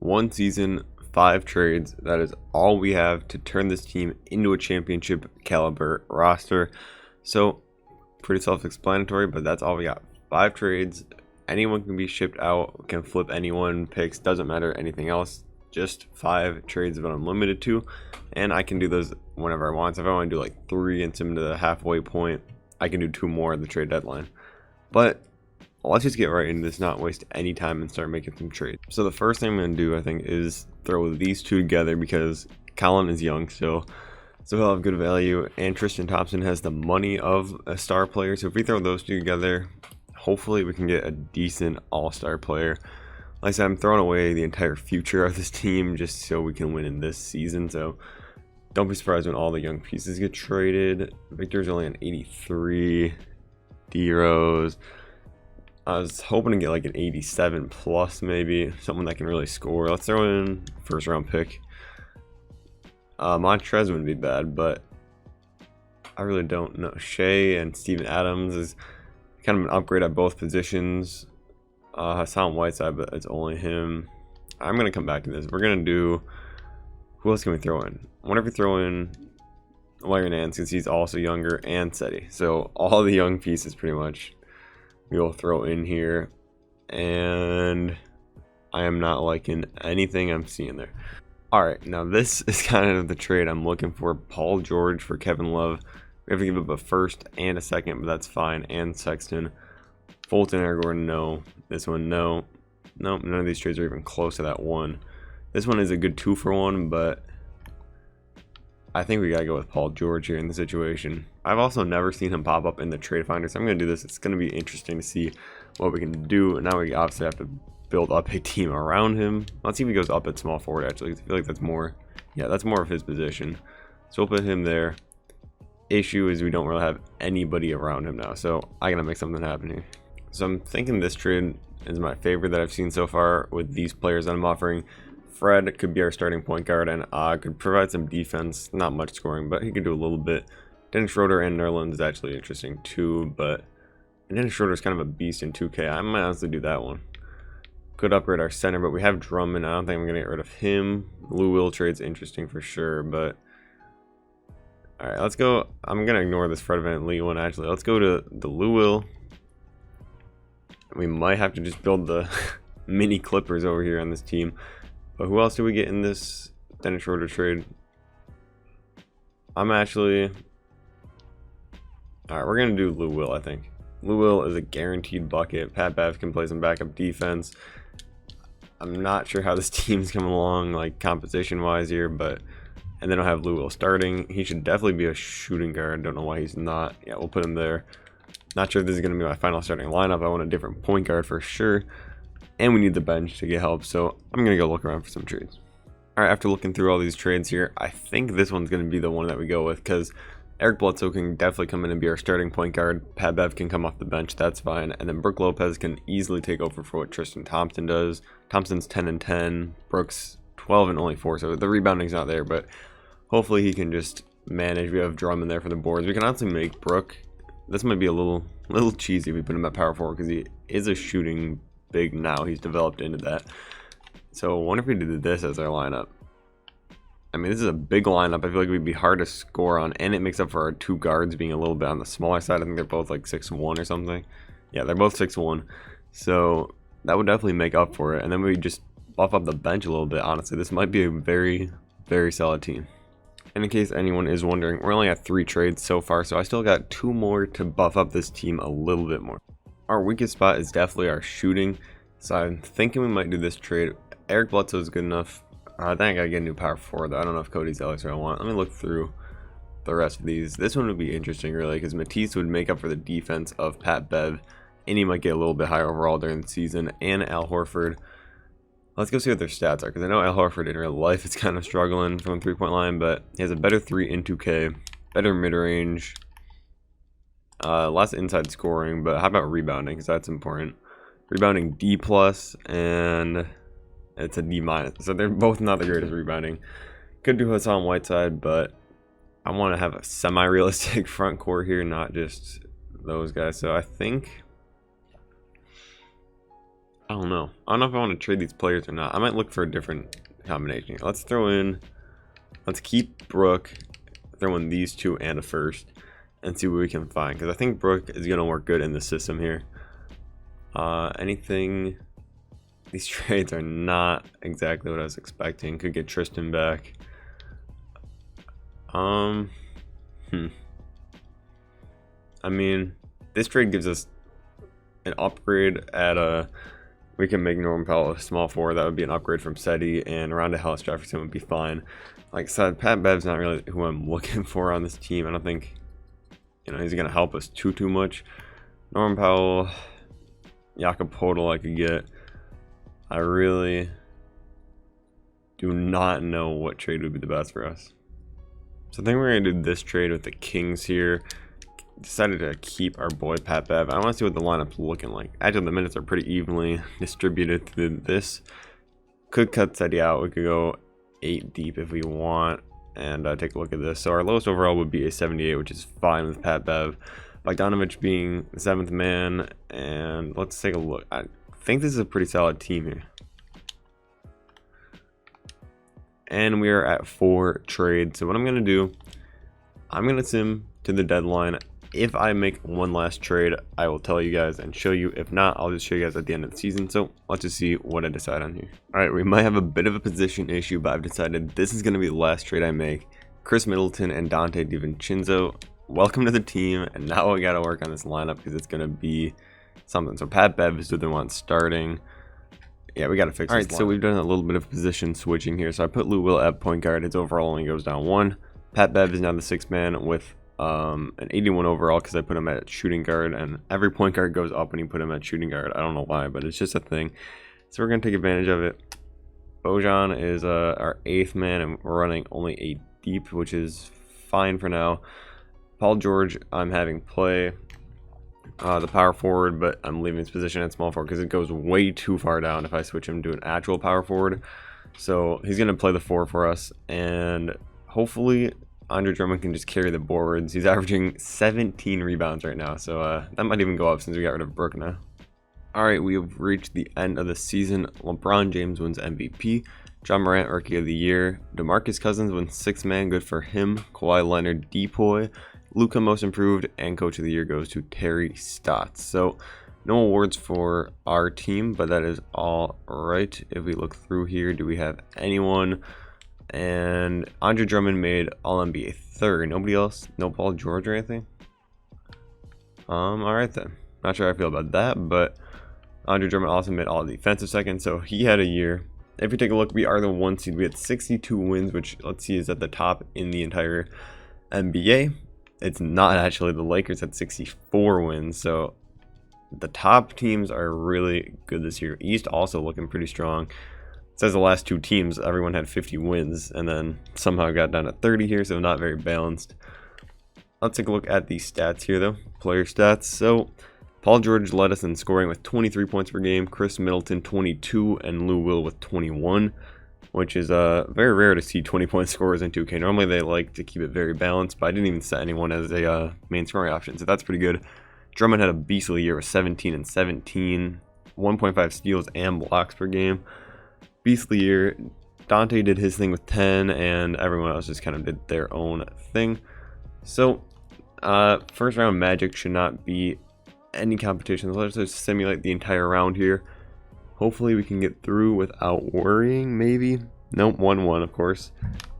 1 season, 5 trades. That is all we have to turn this team into a championship caliber roster. So, pretty self-explanatory, but that's all we got. 5 trades. Anyone can be shipped out, can flip anyone, picks, doesn't matter anything else. Just 5 trades that I'm limited to, and I can do those whenever I want. So if I want to do like 3 and send them to the halfway point, I can do 2 more at the trade deadline. But let's just get right into this, not waste any time and start making some trades. So the first thing I'm going to do, I think, is throw these two together because Colin is young, so he'll have good value, and Tristan Thompson has the money of a star player. So if we throw those two together, hopefully we can get a decent all-star player. Like I said, I'm throwing away the entire future of this team just so we can win in this season. So don't be surprised when all the young pieces get traded. Victor's only on 83. D-Rose. I was hoping to get like an 87 plus, maybe someone that can really score. Let's throw in first round pick. Montrez wouldn't be bad, but I really don't know. Shea and Steven Adams is kind of an upgrade at both positions. Hassan Whiteside, but it's only him. I'm gonna come back to this. We're gonna do. Who else can we throw in? I wonder if we throw in Larry Nance, since he's also younger, and Seti. So all the young pieces pretty much we will throw in here, and I am not liking anything I'm seeing there. Alright, now this is kind of the trade I'm looking for. Paul George for Kevin Love. We have to give up a first and a second, but that's fine. And Sexton. Fulton, Eric Gordon, no. This one, no. Nope, none of these trades are even close to that one. This one is a good 2-for-1, but I think we gotta go with Paul George here in the situation. I've also never seen him pop up in the trade finder, so I'm gonna do this. It's gonna be interesting to see what we can do. Now we obviously have to build up a team around him. Let's see if he goes up at small forward, actually. I feel like that's more, yeah, that's more of his position. So we'll put him there. Issue is we don't really have anybody around him now, so I gotta make something happen here. So I'm thinking this trade is my favorite that I've seen so far with these players that I'm offering. Fred could be our starting point guard, and could provide some defense, not much scoring, but he could do a little bit. Dennis Schroeder and Nerlens is actually interesting too, but Dennis Schroeder is kind of a beast in 2K. I might honestly do that one. Could upgrade our center, but we have Drummond. I don't think I'm gonna get rid of him. Lou Will trade's interesting for sure, but all right, let's go. I'm gonna ignore this Fred VanVleet one actually. Let's go to the Lou Will. We might have to just build the mini Clippers over here on this team. But who else do we get in this Dennis Schroeder trade? I'm actually... Alright, we're going to do Lou Will, I think. Lou Will is a guaranteed bucket. Pat Bev can play some backup defense. I'm not sure how this team's coming along, like, composition-wise here, but... And then I'll have Lou Will starting. He should definitely be a shooting guard. Don't know why he's not. Yeah, we'll put him there. Not sure if this is going to be my final starting lineup. I want a different point guard for sure. And we need the bench to get help, so I'm going to go look around for some trades. Alright, after looking through all these trades here, I think this one's going to be the one that we go with, because Eric Bledsoe can definitely come in and be our starting point guard. Pat Bev can come off the bench, that's fine. And then Brook Lopez can easily take over for what Tristan Thompson does. Thompson's 10 and 10, Brook's 12 and only 4, so the rebounding's not there, but hopefully he can just manage. We have Drummond there for the boards. We can honestly make Brook, this might be a little cheesy if we put him at power forward, because he is a shooting big now. He's developed into that. So I wonder if we did this as our lineup. I mean, this is a big lineup. I feel like we'd be hard to score on, and it makes up for our 2 guards being a little bit on the smaller side. I think they're both like 6'1" or something. Yeah, they're both 6'1", so that would definitely make up for it. And then we just buff up the bench a little bit. Honestly, this might be a very, very solid team. And in case anyone is wondering, we're only at 3 trades so far, so I still got 2 more to buff up this team a little bit more. Our weakest spot is definitely our shooting, so I'm thinking we might do this trade. Eric Bledsoe is good enough. I think I gotta get a new power forward though. I don't know if Cody Zeller's what I want. Let me look through the rest of these. This one would be interesting really, because Matisse would make up for the defense of Pat Bev, and he might get a little bit higher overall during the season, and Al Horford. Let's go see what their stats are, because I know Al Horford in real life is kind of struggling from the 3-point line, but he has a better 3 in 2K, better mid-range, less inside scoring, but how about rebounding, because that's important. Rebounding D+, and it's a D-, so they're both not the greatest rebounding. Could do Hassan Whiteside, but I want to have a semi-realistic front court here, not just those guys. So I think I don't know. I don't know if I want to trade these players or not. I might look for a different combination here. Let's throw in, let's keep Brook, throw in these two and a first, and see what we can find. Because I think Brook is going to work good in the system here. Anything, these trades are not exactly what I was expecting. Could get Tristan back. I mean, this trade gives us an upgrade at a, we can make Norman Powell a small forward. That would be an upgrade from Seti, and Rondé Hollis Jefferson would be fine. Like I said, Pat Bev's not really who I'm looking for on this team. I don't think, you know, he's going to help us too much. Norman Powell, Jakob Poeltl I could get. I really do not know what trade would be the best for us. So I think we're going to do this trade with the Kings here. Decided to keep our boy Pat Bev. I want to see what the lineup's looking like. Actually, the minutes are pretty evenly distributed through this. Could cut Seti out. We could go 8 deep if we want. And take a look at this. So our lowest overall would be a 78, which is fine with Pat Bev. Bogdanovich being the 7th man. And let's take a look. I think this is a pretty solid team here. And we are at 4 trades. So what I'm going to do, I'm going to sim to the deadline. If I make one last trade, I will tell you guys and show you. If not, I'll just show you guys at the end of the season. So let's just see what I decide on here. All right, we might have a bit of a position issue, but I've decided this is going to be the last trade I make. Chris Middleton and Dante DiVincenzo, welcome to the team. And now I got to work on this lineup because it's going to be something. So Pat Bev is the one starting. Yeah, we got to fix this. All right, so we've done a little bit of position switching here. So I put Lou Will at point guard. His overall only goes down 1. Pat Bev is now the 6th man with an 81 overall because I put him at shooting guard, and every point guard goes up when you put him at shooting guard. I don't know why, but it's just a thing. So we're going to take advantage of it. Bojan is our 8th man, and we're running only 8 deep, which is fine for now. Paul George, I'm having play the power forward, but I'm leaving his position at small forward because it goes way too far down if I switch him to an actual power forward. So he's going to play the 4 for us, and hopefully Andre Drummond can just carry the boards. He's averaging 17 rebounds right now, so that might even go up since we got rid of Brook now. Alright, we have reached the end of the season. LeBron James wins MVP. John Morant, Rookie of the Year. DeMarcus Cousins wins 6th man, good for him. Kawhi Leonard, Depoy. Luka, Most Improved, and Coach of the Year goes to Terry Stotts. So, no awards for our team, but that is all right. If we look through here, do we have anyone? And Andre Drummond made All-NBA 3rd. Nobody else? No Paul George or anything? Alright then. Not sure how I feel about that, but Andre Drummond also made All-Defensive 2nd, so he had a year. If you take a look, we are the 1 seed. We had 62 wins, which, let's see, is at the top in the entire NBA. It's not actually. The Lakers had 64 wins, so the top teams are really good this year. East also looking pretty strong. It says the last 2 teams, everyone had 50 wins, and then somehow got down to 30 here, so not very balanced. Let's take a look at the stats here, though. Player stats. So, Paul George led us in scoring with 23 points per game. Chris Middleton, 22, and Lou Will with 21, which is very rare to see 20-point scorers in 2K. Normally, they like to keep it very balanced, but I didn't even set anyone as a main scoring option, so that's pretty good. Drummond had a beastly year with 17 and 17, 1.5 steals and blocks per game. Beastly year. Dante did his thing with 10, and everyone else just kind of did their own thing. So, first round Magic should not be any competition. Let's just simulate the entire round here. Hopefully we can get through without worrying, maybe. Nope, 1-1, of course.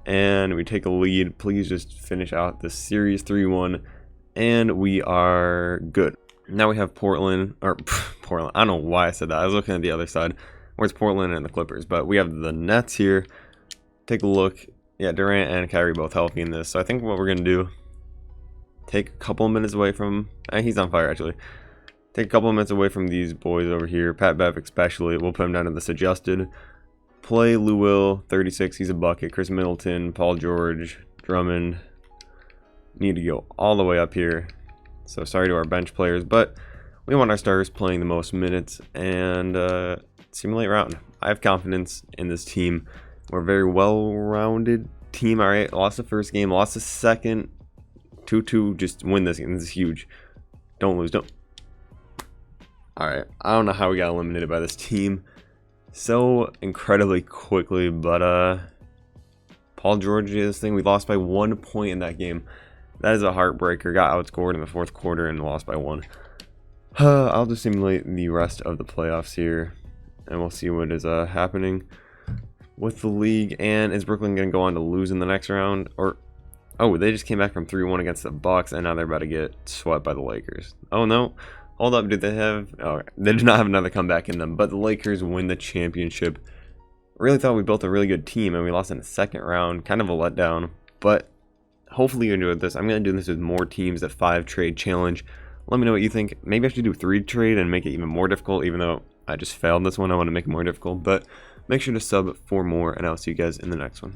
And we take a lead. Please just finish out this series 3-1, and we are good. Now we have Portland, or Portland. I don't know why I said that. I was looking at the other side. Where's Portland and the Clippers? But we have the Nets here. Take a look. Yeah, Durant and Kyrie both healthy in this. So I think what we're going to do, take a couple of minutes away from... he's on fire, actually. Take a couple of minutes away from these boys over here. Pat Bev especially. We'll put him down to this adjusted. Play Lou Will, 36. He's a bucket. Chris Middleton, Paul George, Drummond. Need to go all the way up here. So sorry to our bench players, but we want our starters playing the most minutes and simulate round. I have confidence in this team. We're a very well-rounded team. All right, lost the first game, lost the second. 2-2, just win this game. This is huge. Don't lose. Don't. Alright, I don't know how we got eliminated by this team so incredibly quickly, but Paul George did this thing. We lost by 1 point in that game. That is a heartbreaker. Got outscored in the fourth quarter and lost by 1. I'll just simulate the rest of the playoffs here, and we'll see what is happening with the league. And is Brooklyn going to go on to lose in the next round? Or, oh, they just came back from 3-1 against the Bucks, and now they're about to get swept by the Lakers. Oh, no. Hold up. Did they have... Oh, they did not have another comeback in them, but the Lakers win the championship. Really thought we built a really good team, and we lost in the second round. Kind of a letdown, but hopefully you enjoyed this. I'm going to do this with more teams at 5 trade challenge. Let me know what you think. Maybe I should do 3 trade and make it even more difficult, even though I just failed this one. I want to make it more difficult, but make sure to sub for more, and I'll see you guys in the next one.